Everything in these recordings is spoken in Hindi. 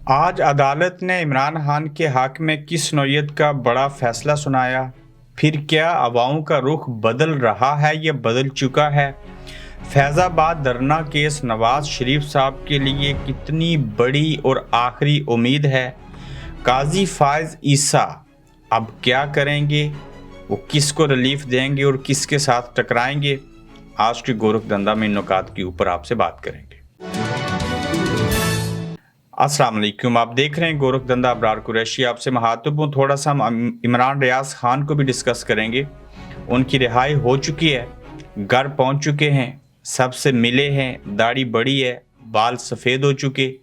आज अदालत ने इमरान खान के हक में किस नौयत का बड़ा फैसला सुनाया। फिर क्या अवाओं का रुख बदल रहा है या बदल चुका है। फैज़ाबाद धरना केस नवाज शरीफ साहब के लिए कितनी बड़ी और आखिरी उम्मीद है। काजी फायज ईसा अब क्या करेंगे, वो किसको रिलीफ देंगे और किसके साथ टकराएंगे। आज की गोरखधंधा में इन नुकात के ऊपर आपसे बात करेंगे। अस्सलाम वालेकुम, आप देख रहे हैं गोरखधंधा। अबरार कुरैशी आपसे मुखातिब हूँ। थोड़ा सा हम इमरान रियाज खान को भी डिस्कस करेंगे। उनकी रिहाई हो चुकी है, घर पहुँच चुके हैं, सबसे मिले हैं, दाढ़ी बड़ी है, बाल सफ़ेद हो चुके।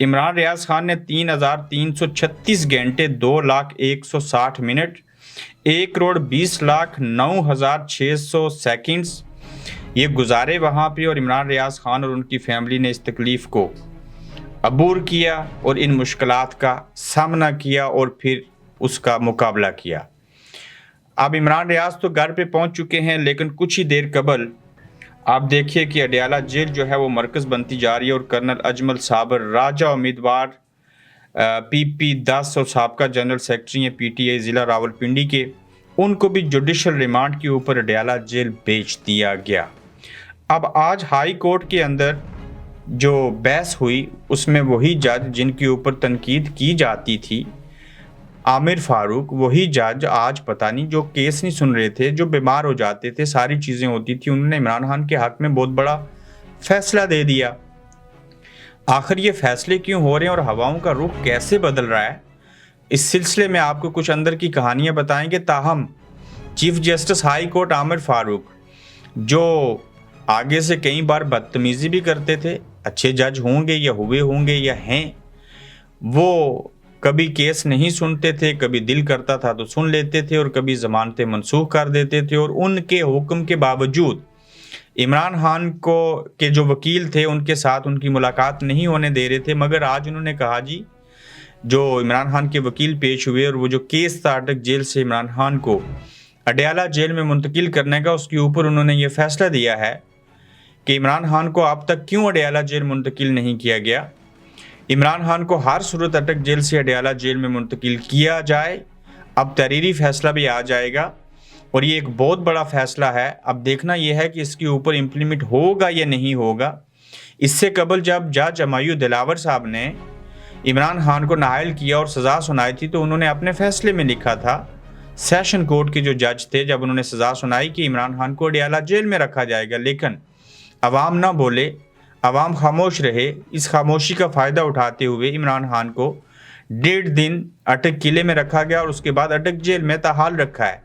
इमरान रियाज खान ने 3,336 घंटे 2,01,60 मिनट 1,20,09,600 सेकंड्स ये गुजारे वहाँ पे, और इमरान रियाज खान और उनकी फैमिली ने इस तकलीफ़ को अबूर किया और इन मुश्किलात का सामना किया और फिर उसका मुकाबला किया। अब इमरान रियाज तो घर पे पहुंच चुके हैं, लेकिन कुछ ही देर कबल आप देखिए कि अडयाला जेल जो है वो मरकज़ बनती जा रही है, और कर्नल अजमल साबर राजा उम्मीदवार PP 10 और साबका जनरल सेक्रेटरी हैं PTI ज़िला रावलपिंडी के, उनको भी जुडिशल रिमांड के ऊपर अडयाला जेल भेज दिया गया। अब आज हाई कोर्ट के अंदर जो बहस हुई उसमें वही जज जिनके ऊपर तनकीद की जाती थी, आमिर फारूक, वही जज आज पता नहीं जो केस नहीं सुन रहे थे, जो बीमार हो जाते थे, सारी चीज़ें होती थी, उन्होंने इमरान खान के हक में बहुत बड़ा फैसला दे दिया। आखिर ये फैसले क्यों हो रहे हैं और हवाओं का रुख कैसे बदल रहा है, इस सिलसिले में आपको कुछ अंदर की कहानियाँ बताएंगे। ताहम chief justice high court Aamir Farooq, जो आगे से कई बार बदतमीज़ी भी करते थे, अच्छे जज होंगे या हुए होंगे या हैं, वो कभी केस नहीं सुनते थे, कभी दिल करता था तो सुन लेते थे, और कभी ज़मानतें मनसूख कर देते थे, और उनके हुक्म के बावजूद इमरान खान को के जो वकील थे उनके साथ उनकी मुलाकात नहीं होने दे रहे थे। मगर आज उन्होंने कहा जी, जो इमरान खान के वकील पेश हुए और वो जो केस था अटक जेल से इमरान खान को अडयाला जेल में मुंतकिल करने का, उसके ऊपर उन्होंने ये फैसला दिया है कि इमरान खान को अब तक क्यों अडयाला जेल मुंतकिल नहीं किया गया। इमरान खान को हर सूरत अटक जेल से अडयाला जेल में मुंतकिल किया जाए। अब तहरीरी फैसला भी आ जाएगा, और ये एक बहुत बड़ा फैसला है। अब देखना यह है कि इसके ऊपर इम्प्लीमेंट होगा या नहीं होगा। इससे कबल जब जज अमायू दिलावर साहब ने इमरान खान को नाअहल किया और सज़ा सुनाई थी, तो उन्होंने अपने फैसले में लिखा था, सेशन कोर्ट के जो जज थे, जब उन्होंने सज़ा सुनाई कि इमरान खान को अडयाला जेल में रखा जाएगा, लेकिन अवाम ना बोले, अवाम खामोश रहे। इस खामोशी का फ़ायदा उठाते हुए इमरान खान को 1.5 दिन अटक किले में रखा गया और उसके बाद अटक जेल में ताहाल रखा है।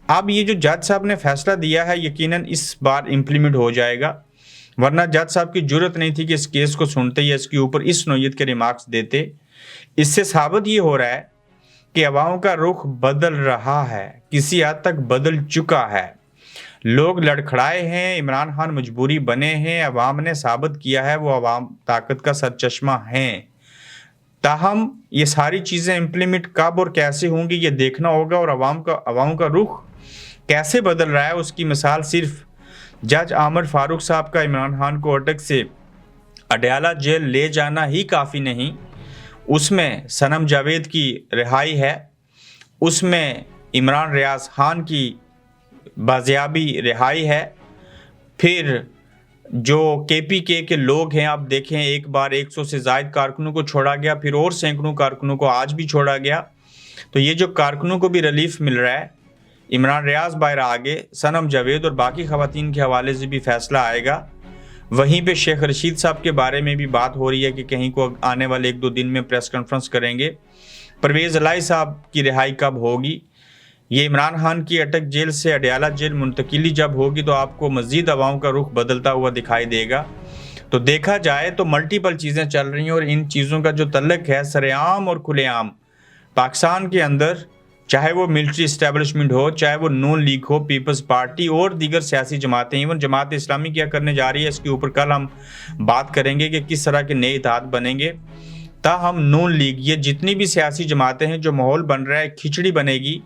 अब ये जो जज साहब ने फैसला दिया है, यकीनन इस बार इम्प्लीमेंट हो जाएगा, वरना जज साहब की जुर्रत नहीं थी कि इस केस को सुनते या इसके ऊपर इस नौयत के रिमार्क्स देते। इससे साबित ये हो रहा है कि अवाम का रुख बदल रहा है, किसी हद तक बदल चुका है। लोग लड़खड़ाए हैं, इमरान खान मजबूरी बने हैं, अवाम ने साबित किया है वो अवाम ताकत का सरचश्मा हैं। ताहम ये सारी चीज़ें इम्प्लीमेंट कब और कैसे होंगी ये देखना होगा, और अवाम का रुख कैसे बदल रहा है उसकी मिसाल सिर्फ जज आमिर फारूक साहब का इमरान खान को अटक से अडयाला जेल ले जाना ही काफ़ी नहीं, उसमें सनम जावेद की रिहाई है, उसमें इमरान रियाज खान की बाजियाबी रिहाई है, फिर जो KPK के लोग हैं, आप देखें एक बार 100 से ज़ायद कारकुनों को छोड़ा गया, फिर और सैकड़ों कारकुनों को आज भी छोड़ा गया। तो ये जो कारकुनों को भी रिलीफ मिल रहा है, इमरान रियाज बाहर आगे, सनम जावेद और बाकी ख़वातीन के हवाले से भी फैसला आएगा। वहीं पे शेख रशीद साहब के बारे में भी बात हो रही है कि कहीं को आने वाले 1-2 दिन में प्रेस कॉन्फ्रेंस करेंगे। परवेज़ इलाही साहब की रिहाई कब होगी, ये इमरान खान की अटक जेल से अडयाला जेल मुंतकिली जब होगी तो आपको मज़ीद अवाम का रुख बदलता हुआ दिखाई देगा। तो देखा जाए तो मल्टीपल चीज़ें चल रही हैं, और इन चीज़ों का जो तल्लक है सरेआम और खुलेआम पाकिस्तान के अंदर, चाहे वो मिलिट्री इस्टेब्लिशमेंट हो, चाहे वो नून लीग हो, पीपल्स पार्टी और दीगर सियासी जमातें, इवन जमात इस्लामी क्या करने जा रही है, इसके ऊपर कल हम बात करेंगे कि किस तरह के नए इत्तेहाद बनेंगे। ताहम नून लीग, ये जितनी भी सियासी जमातें हैं, जो माहौल बन रहा है, खिचड़ी बनेगी,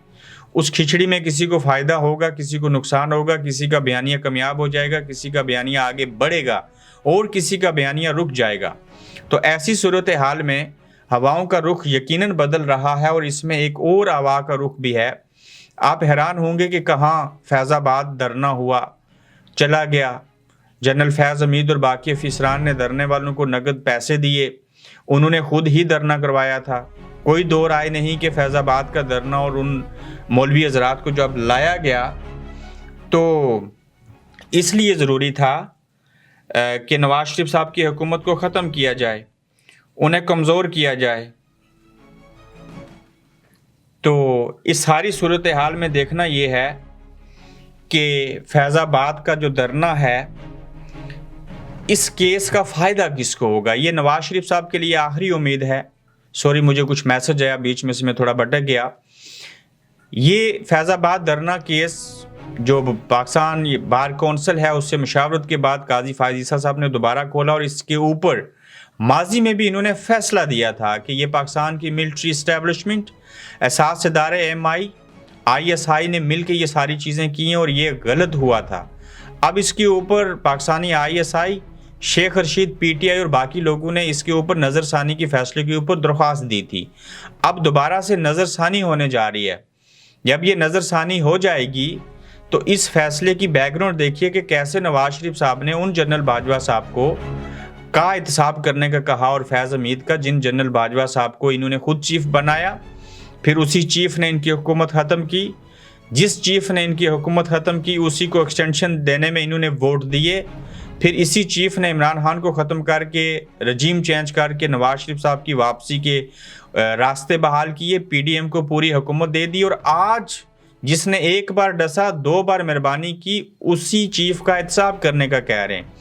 उस खिचड़ी में किसी को फ़ायदा होगा, किसी को नुकसान होगा, किसी का बयानिया कामयाब हो जाएगा, किसी का बयानिया आगे बढ़ेगा और किसी का बयानिया रुक जाएगा। तो ऐसी सूरत हाल में हवाओं का रुख यकीनन बदल रहा है और इसमें एक और हवा का रुख भी है। आप हैरान होंगे कि कहाँ फैज़ाबाद धरना हुआ, चला गया। जनरल फैज़ हमीद और बाकी अफसरान ने धरने वालों को नकद पैसे दिए, उन्होंने खुद ही धरना करवाया था। कोई दो राय नहीं कि फैज़ाबाद का धरना और उन मौलवी हजरात को जब लाया गया तो इसलिए ज़रूरी था कि नवाज शरीफ साहब की हुकूमत को ख़त्म किया जाए, उन्हें कमज़ोर किया जाए। तो इस सारी सूरत हाल में देखना ये है कि फैज़ाबाद का जो धरना है, इस केस का फ़ायदा किसको होगा? ये नवाज शरीफ साहब के लिए आखिरी उम्मीद है। सॉरी, मुझे कुछ मैसेज आया बीच में से, मैं थोड़ा भटक गया। ये फैज़ाबाद धरना केस जो पाकिस्तान बार कौंसिल है उससे मशावरत के बाद काजी फ़ायज़ ईसा साहब ने दोबारा खोला और इसके ऊपर माजी में भी इन्होंने फैसला दिया था कि ये पाकिस्तान की मिलिट्री इस्टेब्लिशमेंट, एहसास इदारे MI, ISI ने मिल के ये सारी चीज़ें की हैं और ये गलत हुआ था। अब इसके ऊपर पाकिस्तानी ISI, शेख रशीद, PTI और बाकी लोगों ने इसके ऊपर नज़रसानी के फैसले के ऊपर दरख्वास्त दी थी। अब दोबारा से नज़रसानी होने जा रही है। जब ये नज़रसानी हो जाएगी तो इस फैसले की बैकग्राउंड देखिए कि कैसे नवाज शरीफ साहब ने उन जनरल बाजवा साहब को का एहतसाब करने का कहा और फैज़ हमीद का, जिन जनरल बाजवा साहब को इन्होंने खुद चीफ बनाया, फिर उसी चीफ ने इनकी हुकूमत ख़त्म की। जिस चीफ ने इनकी हुकूमत ख़त्म की उसी को एक्सटेंशन देने में इन्होंने वोट दिए। फिर इसी चीफ ने इमरान खान को ख़त्म करके रजीम चेंज करके नवाज शरीफ साहब की वापसी के रास्ते बहाल किए, PDM को पूरी हुकूमत दे दी। और आज जिसने एक बार डसा, 2 बार मेहरबानी की, उसी चीफ का एहतसाब करने का कह रहे हैं।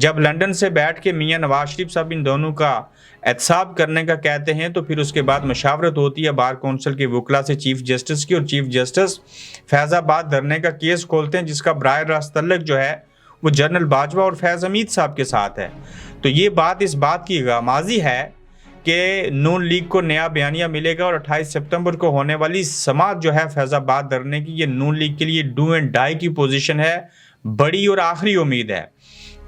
जब लंदन से बैठ के मियाँ नवाज शरीफ साहब इन दोनों का एहतसाब करने का कहते हैं तो फिर उसके बाद मशावरत होती है बार कौंसिल के वकला से चीफ जस्टिस की, और चीफ जस्टिस फैज़ाबाद धरने का केस खोलते हैं जिसका बराह रास्त तल्लुक जो है वो जनरल बाजवा और फैज़ हमीद साहब के साथ है। तो ये बात इस बात की गामाजी है कि नून लीग को नया बयानिया मिलेगा और 28 सितंबर को होने वाली समात जो है फैज़ाबाद धरने की, ये नून लीग के लिए डू एंड डाई की पोजीशन है, बड़ी और आखिरी उम्मीद है।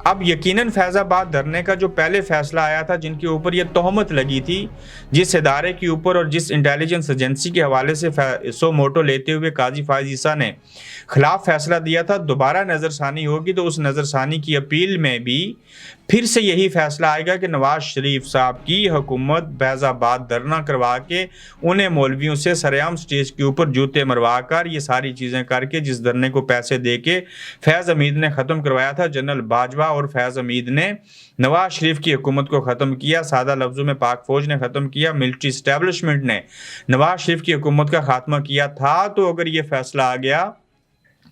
अब यकीनन फैज़ाबाद धरने का जो पहले फैसला आया था, जिनके ऊपर ये तोहमत लगी थी, जिस इदारे के ऊपर और जिस इंटेलिजेंस एजेंसी के हवाले से सो मोटो लेते हुए काजी फ़ायज़ ईसा ने खिलाफ फैसला दिया था, दोबारा नज़रसानी होगी तो उस नज़रसानी की अपील में भी फिर से यही फैसला आएगा कि नवाज शरीफ साहब की हुकूमत फैज़ाबाद धरना करवा के उन्हें मौलवियों से सरेआम स्टेज के ऊपर जूते मरवा कर ये सारी चीज़ें करके, जिस धरने को पैसे दे के फैज़ हमीद ने ख़त्म करवाया था, जनरल बाजवा और फैज़ हमीद ने नवाज शरीफ की हुकूमत को ख़त्म किया। सादा लफ्ज़ों में पाक फ़ौज ने ख़त्म किया, मिलिट्री इस्टेब्लिशमेंट ने नवाज शरीफ की हुकूमत का खात्मा किया था। तो अगर ये फैसला आ गया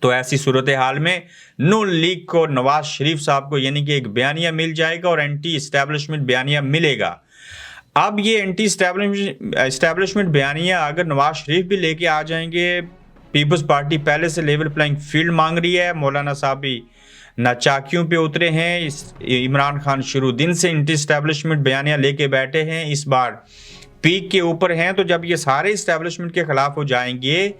तो ऐसी सूरत हाल में नून लीग को नवाज शरीफ साहब को यानी कि एक बयानिया मिल जाएगा और एंटी इस्टेब्लिशमेंट बयानिया मिलेगा। अब ये एंटी इस्टेब्लिशमेंट बयानिया अगर नवाज शरीफ भी लेके आ जाएंगे, पीपल्स पार्टी पहले से लेवल प्लेइंग फील्ड मांग रही है, मौलाना साहब भी नाचाकियों पे उतरे हैं, इमरान खान शुरू दिन से एंटी इस्टेब्लिशमेंट बयानिया लेके बैठे हैं, इस बार पीक के ऊपर हैं। तो जब ये सारे इस्टेब्लिशमेंट के खिलाफ हो जाएंगे,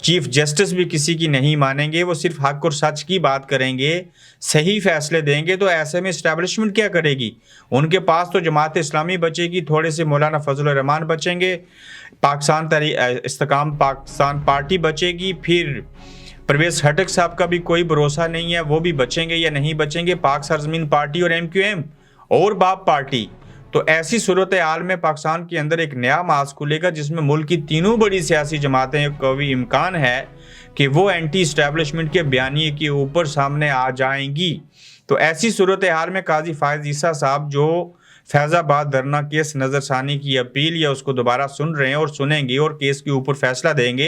चीफ जस्टिस भी किसी की नहीं मानेंगे, वो सिर्फ हक और सच की बात करेंगे, सही फैसले देंगे, तो ऐसे में इस्टेब्लिशमेंट क्या करेगी? उनके पास तो जमात इस्लामी बचेगी, थोड़े से मौलाना फजल रहमान बचेंगे, इस्तेकाम पाकिस्तान पार्टी बचेगी, फिर परवेज खटक साहब का भी कोई भरोसा नहीं है, वो भी बचेंगे या नहीं बचेंगे, पाक सरजमीन पार्टी और MQM और बाप पार्टी। तो ऐसी सूरत हाल में पाकिस्तान के अंदर एक नया मास खुलेगा जिसमें मुल्क की तीनों बड़ी सियासी जमातें का भी इम्कान है कि वो एंटी इस्टेब्लिशमेंट के बयानिए के ऊपर सामने आ जाएंगी। तो ऐसी सूरत हाल में काजी फ़ायज़ ईसा साहब जो फैज़ाबाद धरना केस नज़रसानी की अपील या उसको दोबारा सुन रहे हैं और सुनेंगे और केस के ऊपर फैसला देंगे,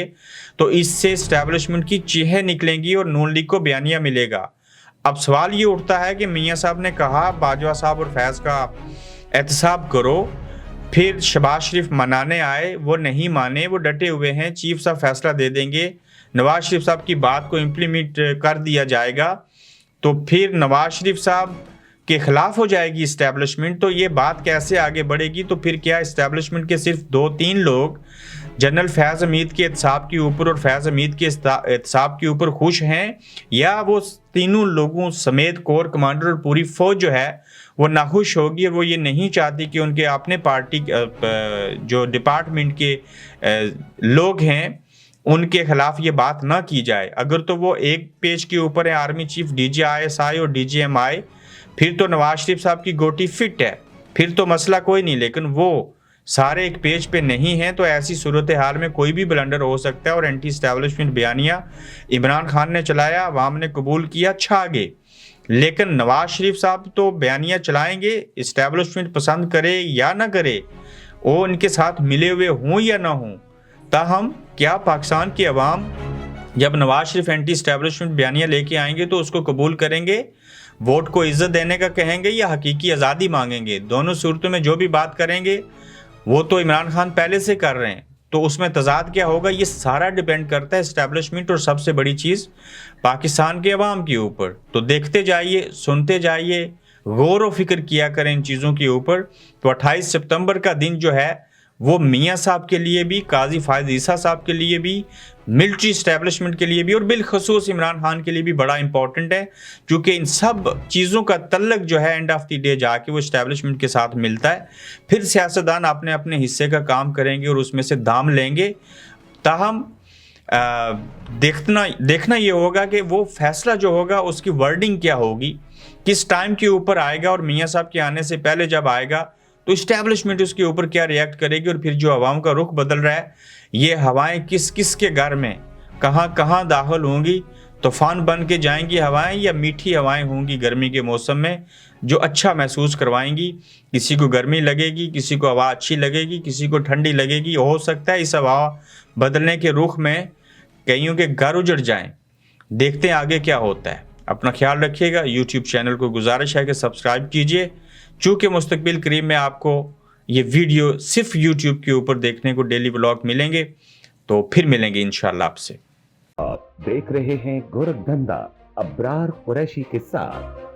तो इससे इस्टेब्लिशमेंट की चीखें निकलेंगी और नून लीग को बयानिया मिलेगा। अब सवाल ये उठता है कि मियाँ साहब ने कहा बाजवा साहब और फैज़ का एहतसाब करो, फिर शहबाज शरीफ मनाने आए, वो नहीं माने, वो डटे हुए हैं, चीफ साहब फैसला दे देंगे, नवाज शरीफ साहब की बात को इम्प्लीमेंट कर दिया जाएगा, तो फिर नवाज शरीफ साहब के खिलाफ हो जाएगी इस्टेब्लिशमेंट। तो ये बात कैसे आगे बढ़ेगी? तो फिर क्या इस्टेब्लिशमेंट के सिर्फ 2-3 लोग जनरल फैज़ हमीद के एहतसाब के ऊपर और फैज़ हमीद के एहतसाब के ऊपर खुश हैं, या वो तीनों लोगों समेत कोर कमांडर और पूरी फौज जो है वो नाखुश होगी और वो ये नहीं चाहती कि उनके अपने पार्टी जो डिपार्टमेंट के लोग हैं उनके खिलाफ ये बात ना की जाए। अगर तो वो एक पेज के ऊपर है आर्मी चीफ, DGISI और DGMI, फिर तो नवाज शरीफ साहब की गोटी फिट है, फिर तो मसला कोई नहीं। लेकिन वो सारे एक पेज पे नहीं है, तो ऐसी सूरत हाल में कोई भी ब्लंडर हो सकता है। और एंटी स्टैब्लिशमेंट बयानिया इमरान खान ने चलाया, अवाम ने कबूल किया, छा गए। लेकिन नवाज शरीफ साहब तो बयानिया चलाएंगे, इस्टेब्लिशमेंट पसंद करे या ना करे, वो उनके साथ मिले हुए हों या ना हों। ताहम क्या पाकिस्तान की अवाम जब नवाज शरीफ एंटी स्टैब्लिशमेंट बयानिया लेके आएंगे तो उसको कबूल करेंगे, वोट को इज्जत देने का कहेंगे या हकीकी आज़ादी मांगेंगे? दोनों सूरतों में जो भी बात करेंगे वो तो इमरान खान पहले से कर रहे हैं, तो उसमें तजाद क्या होगा, ये सारा डिपेंड करता है इस्टेब्लिशमेंट और सबसे बड़ी चीज़ पाकिस्तान के अवाम के ऊपर। तो देखते जाइए, सुनते जाइए, गौर व फिक्र किया करें इन चीज़ों के ऊपर। तो 28 सितंबर का दिन जो है वो मियाँ साहब के लिए भी, काजी फायद ईसा साहब के लिए भी, मिलिट्री इस्टेब्लिशमेंट के लिए भी और बिलखसूस इमरान खान के लिए भी बड़ा इंपॉर्टेंट है, क्योंकि इन सब चीज़ों का तल्लक जो है एंड ऑफ द डे जाके वो इस्टेब्लिशमेंट के साथ मिलता है। फिर सियासतदान अपने अपने हिस्से का काम करेंगे और उसमें से दाम लेंगे। ताहम देखना ये होगा कि वो फैसला जो होगा उसकी वर्डिंग क्या होगी, किस टाइम के ऊपर आएगा, और मियाँ साहब के आने से पहले जब आएगा तो इस्टेब्लिशमेंट उसके ऊपर क्या रिएक्ट करेगी। और फिर जो आवाम का रुख बदल रहा है, ये हवाएं किस किस के घर में कहाँ कहाँ दाखिल होंगी, तूफान बन के जाएंगी हवाएं या मीठी हवाएं होंगी गर्मी के मौसम में जो अच्छा महसूस करवाएंगी। किसी को गर्मी लगेगी, किसी को हवा अच्छी लगेगी, किसी को ठंडी लगेगी। हो सकता है इस हवा बदलने के रुख में कईयों के घर उजड़ जाएं। देखते हैं आगे क्या होता है। अपना ख्याल रखिएगा। यूट्यूब चैनल को गुजारिश है कि सब्सक्राइब कीजिए, चूँकि मुस्तकबिल करीब में आपको ये वीडियो सिर्फ यूट्यूब के ऊपर देखने को डेली व्लॉग मिलेंगे। तो फिर मिलेंगे इंशाल्लाह आपसे। आप देख रहे हैं गोरखधंधा अब्रार कुरैशी के साथ।